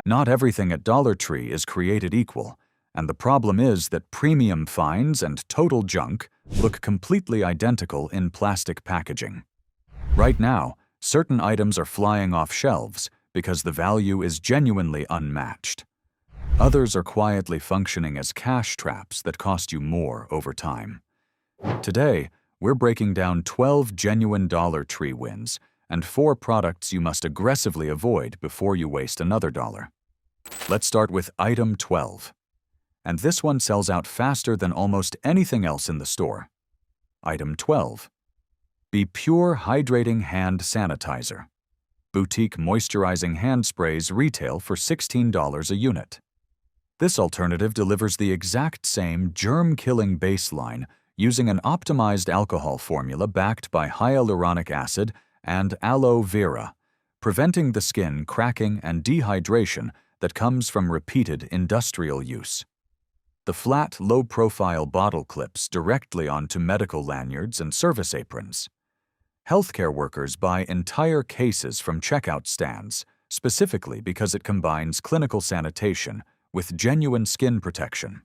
Not everything at Dollar Tree is created equal, and the problem is that premium finds and total junk look completely identical in plastic packaging. Right now, certain items are flying off shelves because the value is genuinely unmatched. Others are quietly functioning as cash traps that cost you more over time. Today, we're breaking down 12 genuine Dollar Tree wins and 4 products you must aggressively avoid before you waste another dollar. Let's start with item 12. And this one sells out faster than almost anything else in the store. Item 12. Be Pure Hydrating Hand Sanitizer. Boutique moisturizing hand sprays retail for $16 a unit. This alternative delivers the exact same germ-killing baseline using an optimized alcohol formula backed by hyaluronic acid and aloe vera, preventing the skin cracking and dehydration that comes from repeated industrial use. The flat, low-profile bottle clips directly onto medical lanyards and service aprons. Healthcare workers buy entire cases from checkout stands, specifically because it combines clinical sanitation with genuine skin protection.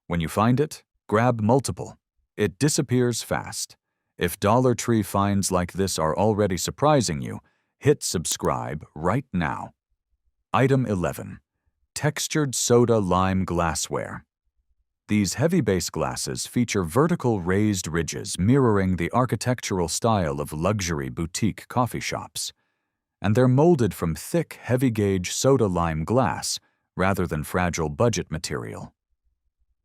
When you find it, grab multiple. It disappears fast. If Dollar Tree finds like this are already surprising you, hit subscribe right now. Item 11. Textured Soda Lime Glassware. These heavy base glasses feature vertical raised ridges mirroring the architectural style of luxury boutique coffee shops. And they're molded from thick, heavy-gauge soda lime glass rather than fragile budget material.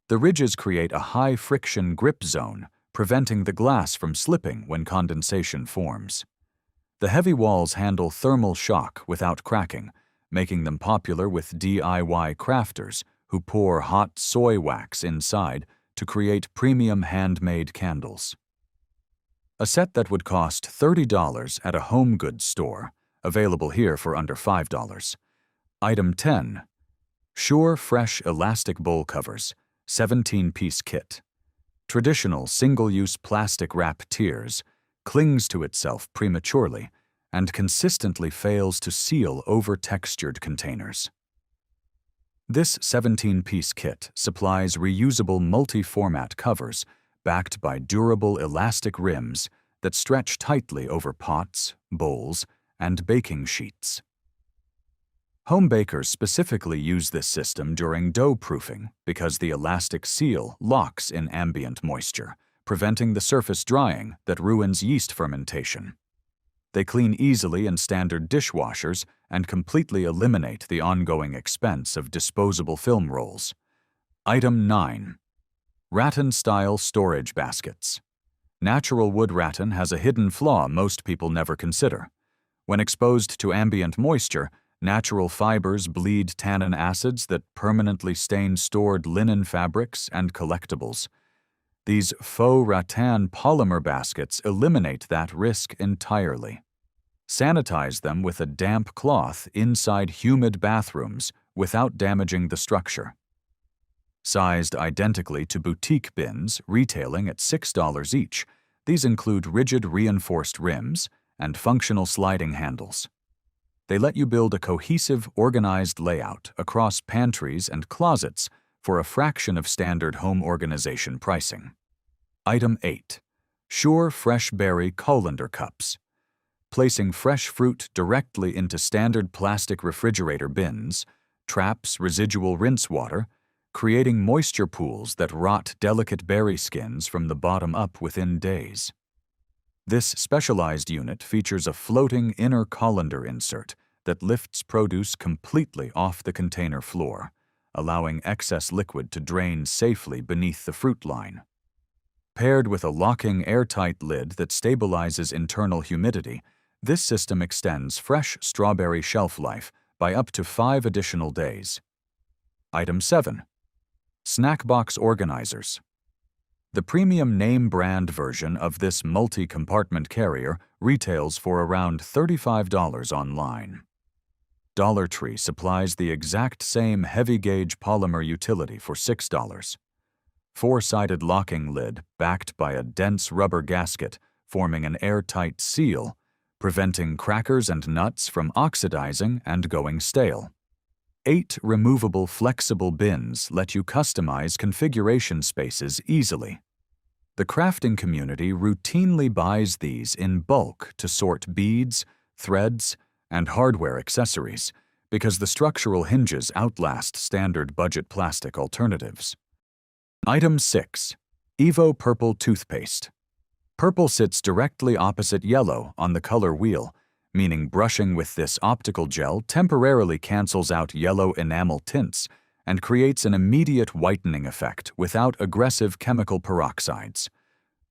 The ridges create a high-friction grip zone, preventing the glass from slipping when condensation forms. The heavy walls handle thermal shock without cracking, making them popular with DIY crafters who pour hot soy wax inside to create premium handmade candles. A set that would cost $30 at a home goods store, available here for under $5. Item 10. Sure Fresh Elastic Bowl Covers, 17-piece kit. Traditional single-use plastic wrap tears, clings to itself prematurely, and consistently fails to seal over-textured containers. This 17-piece kit supplies reusable multi-format covers backed by durable elastic rims that stretch tightly over pots, bowls, and baking sheets. Home bakers specifically use this system during dough proofing because the elastic seal locks in ambient moisture, preventing the surface drying that ruins yeast fermentation. They clean easily in standard dishwashers and completely eliminate the ongoing expense of disposable film rolls. Item 9. Rattan-style storage baskets. Natural wood rattan has a hidden flaw most people never consider. When exposed to ambient moisture, natural fibers bleed tannin acids that permanently stain stored linen fabrics and collectibles. These faux rattan polymer baskets eliminate that risk entirely. Sanitize them with a damp cloth inside humid bathrooms without damaging the structure. Sized identically to boutique bins retailing at $6 each, these include rigid reinforced rims and functional sliding handles. They let you build a cohesive, organized layout across pantries and closets for a fraction of standard home organization pricing. Item 8. Sure Fresh Berry Colander Cups. Placing fresh fruit directly into standard plastic refrigerator bins traps residual rinse water, creating moisture pools that rot delicate berry skins from the bottom up within days. This specialized unit features a floating inner colander insert that lifts produce completely off the container floor, allowing excess liquid to drain safely beneath the fruit line. Paired with a locking airtight lid that stabilizes internal humidity, this system extends fresh strawberry shelf life by up to 5 additional days. Item 7. Snack Box Organizers. The premium name-brand version of this multi-compartment carrier retails for around $35 online. Dollar Tree supplies the exact same heavy-gauge polymer utility for $6. 4-sided locking lid backed by a dense rubber gasket forming an airtight seal, preventing crackers and nuts from oxidizing and going stale. 8 removable flexible bins let you customize configuration spaces easily. The crafting community routinely buys these in bulk to sort beads, threads, and hardware accessories because the structural hinges outlast standard budget plastic alternatives. Item 6. Evo Purple Toothpaste. Purple sits directly opposite yellow on the color wheel, meaning brushing with this optical gel temporarily cancels out yellow enamel tints and creates an immediate whitening effect without aggressive chemical peroxides.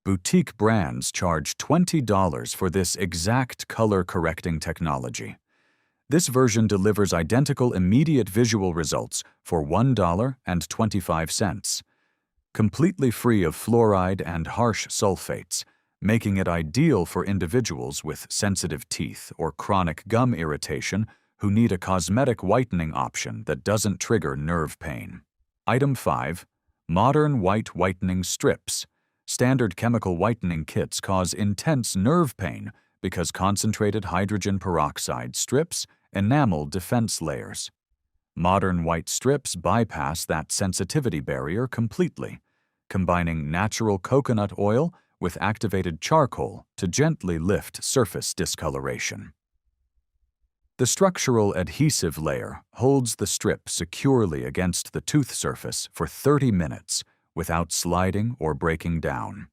Boutique brands charge $20 for this exact color-correcting technology. This version delivers identical immediate visual results for $1.25, completely free of fluoride and harsh sulfates, making it ideal for individuals with sensitive teeth or chronic gum irritation who need a cosmetic whitening option that doesn't trigger nerve pain. Item 5. Modern White Whitening Strips. Standard chemical whitening kits cause intense nerve pain because concentrated hydrogen peroxide strips enamel defense layers. Modern white strips bypass that sensitivity barrier completely, combining natural coconut oil with activated charcoal to gently lift surface discoloration. The structural adhesive layer holds the strip securely against the tooth surface for 30 minutes without sliding or breaking down.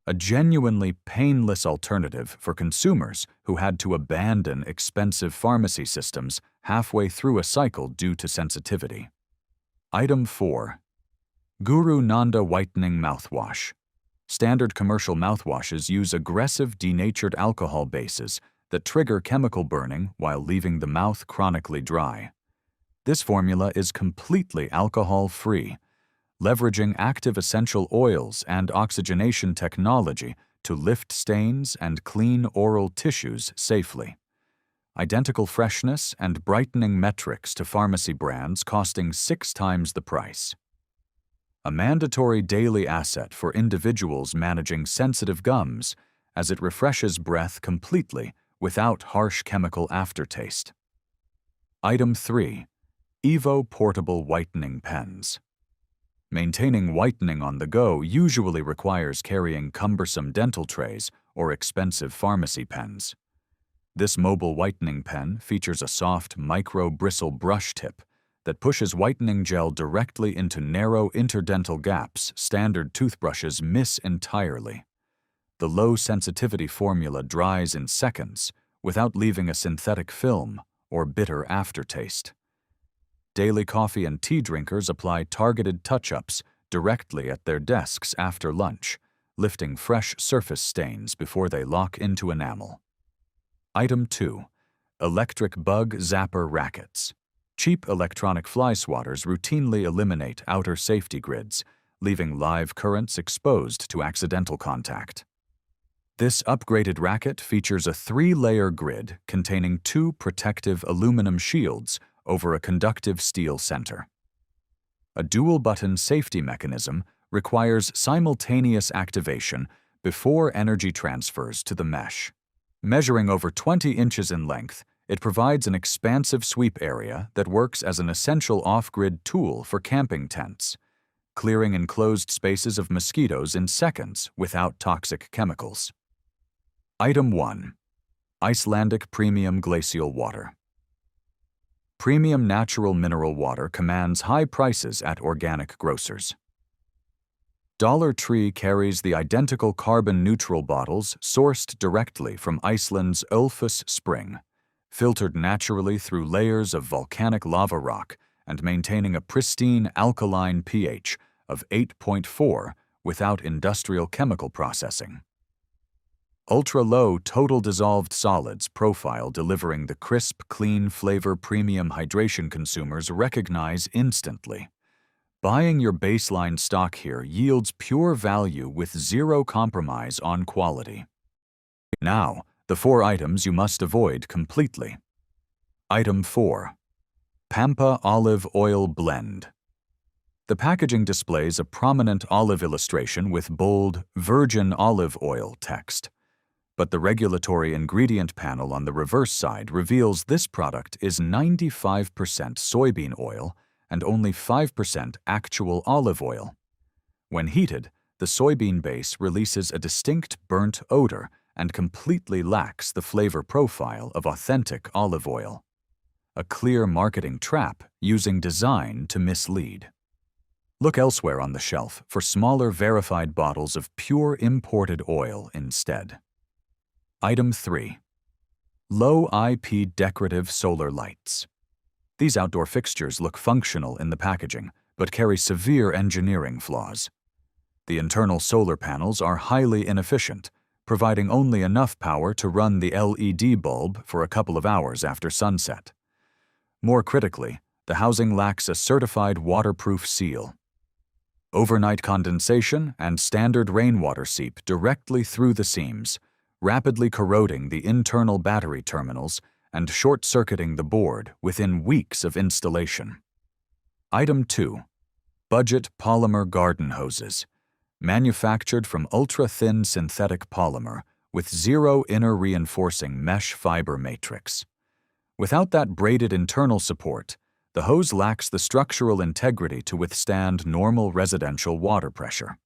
A genuinely painless alternative for consumers who had to abandon expensive pharmacy systems halfway through a cycle due to sensitivity. Item 4. Guru Nanda Whitening Mouthwash. Standard commercial mouthwashes use aggressive denatured alcohol bases that trigger chemical burning while leaving the mouth chronically dry. This formula is completely alcohol-free, leveraging active essential oils and oxygenation technology to lift stains and clean oral tissues safely. Identical freshness and brightening metrics to pharmacy brands costing 6 times the price. A mandatory daily asset for individuals managing sensitive gums, as it refreshes breath completely without harsh chemical aftertaste. Item 3. Evo Portable Whitening Pens. Maintaining whitening on the go usually requires carrying cumbersome dental trays or expensive pharmacy pens. This mobile whitening pen features a soft micro-bristle brush tip that pushes whitening gel directly into narrow interdental gaps standard toothbrushes miss entirely. The low-sensitivity formula dries in seconds without leaving a synthetic film or bitter aftertaste. Daily coffee and tea drinkers apply targeted touch-ups directly at their desks after lunch, lifting fresh surface stains before they lock into enamel. Item 2. Electric Bug Zapper Rackets. Cheap electronic fly swatters routinely eliminate outer safety grids, leaving live currents exposed to accidental contact. This upgraded racket features a 3-layer grid containing 2 protective aluminum shields over a conductive steel center. A dual-button safety mechanism requires simultaneous activation before energy transfers to the mesh. Measuring over 20 inches in length, it provides an expansive sweep area that works as an essential off-grid tool for camping tents, clearing enclosed spaces of mosquitoes in seconds without toxic chemicals. Item 1. Icelandic Premium Glacial Water. Premium natural mineral water commands high prices at organic grocers. Dollar Tree carries the identical carbon-neutral bottles sourced directly from Iceland's Ölfus Spring, filtered naturally through layers of volcanic lava rock and maintaining a pristine alkaline pH of 8.4 without industrial chemical processing. Ultra-low total dissolved solids profile delivering the crisp, clean flavor premium hydration consumers recognize instantly. Buying your baseline stock here yields pure value with zero compromise on quality. Now, the 4 items you must avoid completely. Item 4. Pampa Olive Oil Blend. The packaging displays a prominent olive illustration with bold, virgin olive oil text. But the regulatory ingredient panel on the reverse side reveals this product is 95% soybean oil and only 5% actual olive oil. When heated, the soybean base releases a distinct burnt odor and completely lacks the flavor profile of authentic olive oil. A clear marketing trap using design to mislead. Look elsewhere on the shelf for smaller verified bottles of pure imported oil instead. Item 3. Low IP decorative solar lights. These outdoor fixtures look functional in the packaging, but carry severe engineering flaws. The internal solar panels are highly inefficient, providing only enough power to run the LED bulb for a couple of hours after sunset. More critically, the housing lacks a certified waterproof seal. Overnight condensation and standard rainwater seep directly through the seams, rapidly corroding the internal battery terminals and short-circuiting the board within weeks of installation. Item 2. Budget polymer garden hoses. Manufactured from ultra-thin synthetic polymer with zero inner reinforcing mesh fiber matrix. Without that braided internal support, the hose lacks the structural integrity to withstand normal residential water pressure.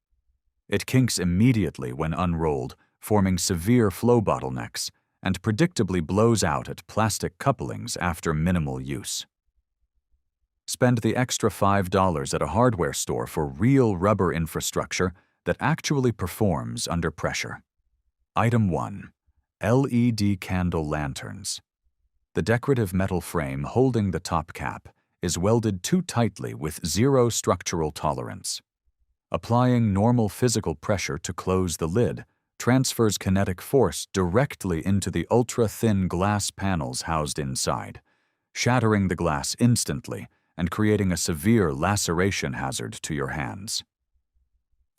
It kinks immediately when unrolled, forming severe flow bottlenecks, and predictably blows out at plastic couplings after minimal use. Spend the extra $5 at a hardware store for real rubber infrastructure that actually performs under pressure. Item 1. LED candle lanterns. The decorative metal frame holding the top cap is welded too tightly with zero structural tolerance. Applying normal physical pressure to close the lid transfers kinetic force directly into the ultra-thin glass panels housed inside, shattering the glass instantly and creating a severe laceration hazard to your hands.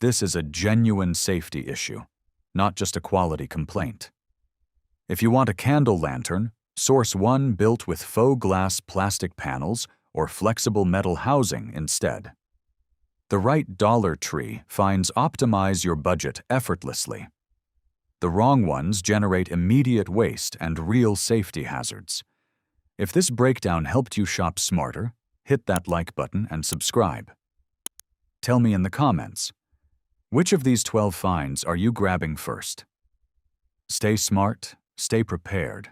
This is a genuine safety issue, not just a quality complaint. If you want a candle lantern, source one built with faux glass plastic panels or flexible metal housing instead. The right Dollar Tree finds optimize your budget effortlessly. The wrong ones generate immediate waste and real safety hazards. If this breakdown helped you shop smarter, hit that like button and subscribe. Tell me in the comments, which of these 12 finds are you grabbing first? Stay smart, stay prepared,